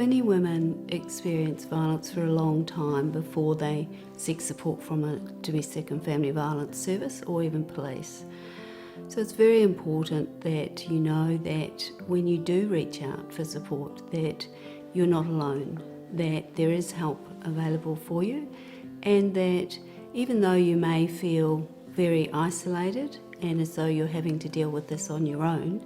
Many women experience violence for a long time before they seek support from a domestic and family violence service or even police. So it's very important that you know that when you do reach out for support that you're not alone, that there is help available for you, and that even though you may feel very isolated and as though you're having to deal with this on your own,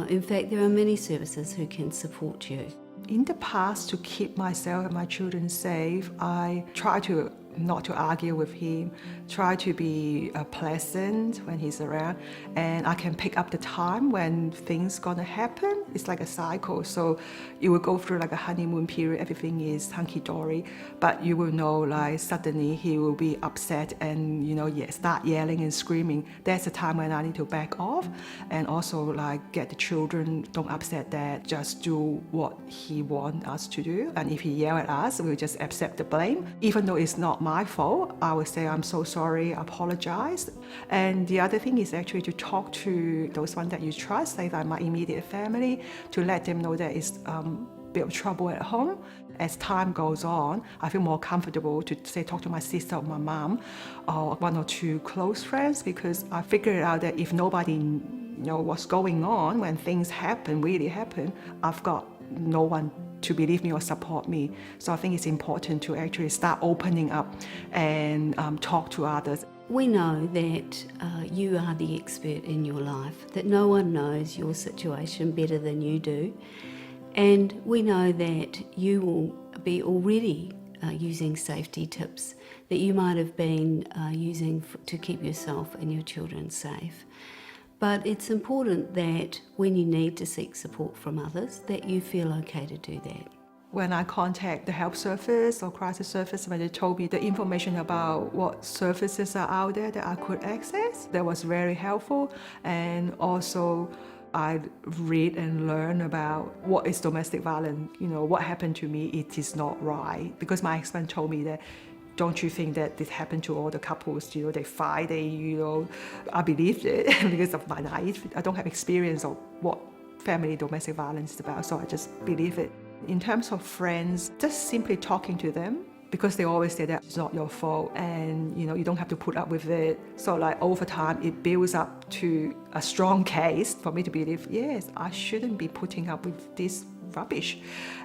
in fact there are many services who can support you. In the past, to keep myself and my children safe, I try to not to argue with him, try to be pleasant when he's around, and I can pick up the time when things gonna happen. It's like a cycle, so you will go through like a honeymoon period, everything is hunky-dory, but you will know like suddenly he will be upset and start yelling and screaming. That's the time when I need to back off and also like get the children, don't upset dad, just do what he wants us to do, and if he yell at us, we'll just accept the blame. Even though it's not my fault, I will say I'm so sorry, apologize. And the other thing is actually to talk to those ones that you trust, like my immediate family, to let them know that it's a bit of trouble at home. As time goes on, I feel more comfortable to say talk to my sister or my mom or one or two close friends, because I figured out that if nobody knows what's going on when things happen, really happen, I've got no one to believe me or support me. So I think it's important to actually start opening up and talk to others. We know that you are the expert in your life, that no one knows your situation better than you do, and we know that you will be already using safety tips that you might have been using to keep yourself and your children safe. But it's important that when you need to seek support from others, that you feel okay to do that. When I contact the help service or crisis service, when they told me the information about what services are out there that I could access, that was very helpful. And also I read and learn about what is domestic violence, what happened to me, it is not right. Because my husband told me that, don't you think that this happened to all the couples, they fight, I believed it because of my naive, I don't have experience of what family domestic violence is about, so I just believe it. In terms of friends, just simply talking to them, because they always say that it's not your fault and you don't have to put up with it. So like over time, it builds up to a strong case for me to believe, yes, I shouldn't be putting up with this rubbish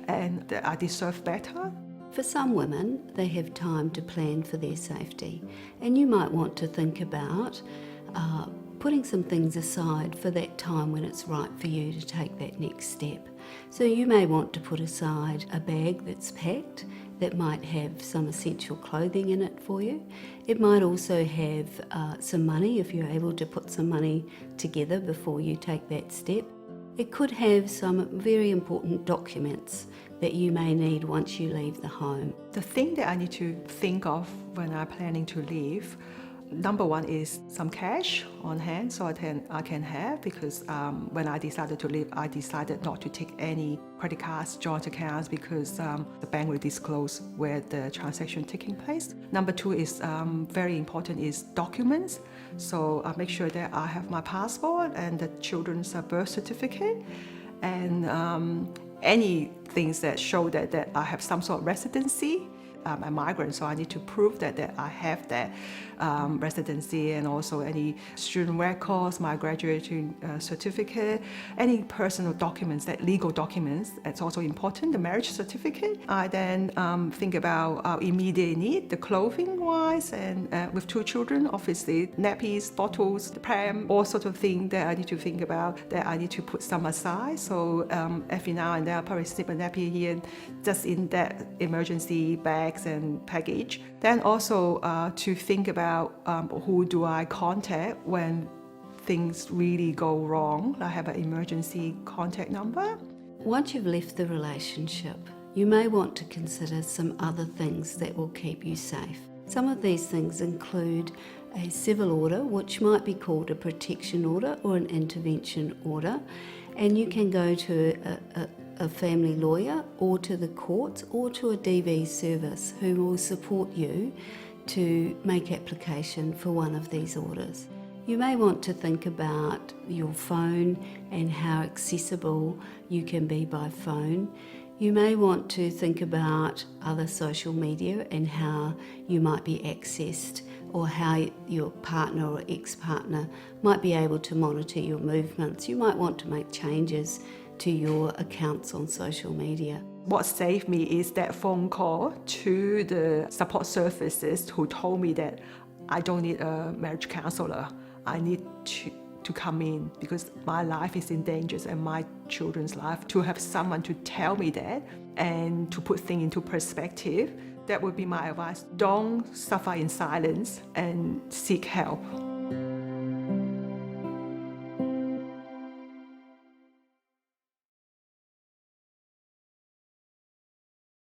and that I deserve better. For some women, they have time to plan for their safety, and you might want to think about putting some things aside for that time when it's right for you to take that next step. So you may want to put aside a bag that's packed that might have some essential clothing in it for you. It might also have some money if you're able to put some money together before you take that step. It could have some very important documents that you may need once you leave the home. The thing that I need to think of when I'm planning to leave, number one is some cash on hand so I can have, because when I decided to leave, I decided not to take any credit cards, joint accounts, because the bank will disclose where the transaction taking place. Number two is very important is documents. So I make sure that I have my passport and the children's birth certificate and any things that show that I have some sort of residency. I'm a migrant, so I need to prove that I have that residency, and also any student records, my graduating certificate, any personal documents, that legal documents, that's also important, the marriage certificate. I then think about our immediate need, the clothing wise, and with two children, obviously, nappies, bottles, the pram, all sorts of things that I need to think about, that I need to put some aside. So every now and then I'll probably slip a nappy here, just in that emergency bags and package. Then also to think about who do I contact when things really go wrong. I have an emergency contact number. Once you've left the relationship, you may want to consider some other things that will keep you safe. Some of these things include a civil order, which might be called a protection order or an intervention order, and you can go to a family lawyer or to the courts or to a DV service who will support you to make application for one of these orders. You may want to think about your phone and how accessible you can be by phone. You may want to think about other social media and how you might be accessed, or how your partner or ex-partner might be able to monitor your movements. You might want to make changes to your accounts on social media. What saved me is that phone call to the support services who told me that I don't need a marriage counselor. I need to come in because my life is in danger and my children's life. To have someone to tell me that and to put things into perspective, that would be my advice. Don't suffer in silence and seek help.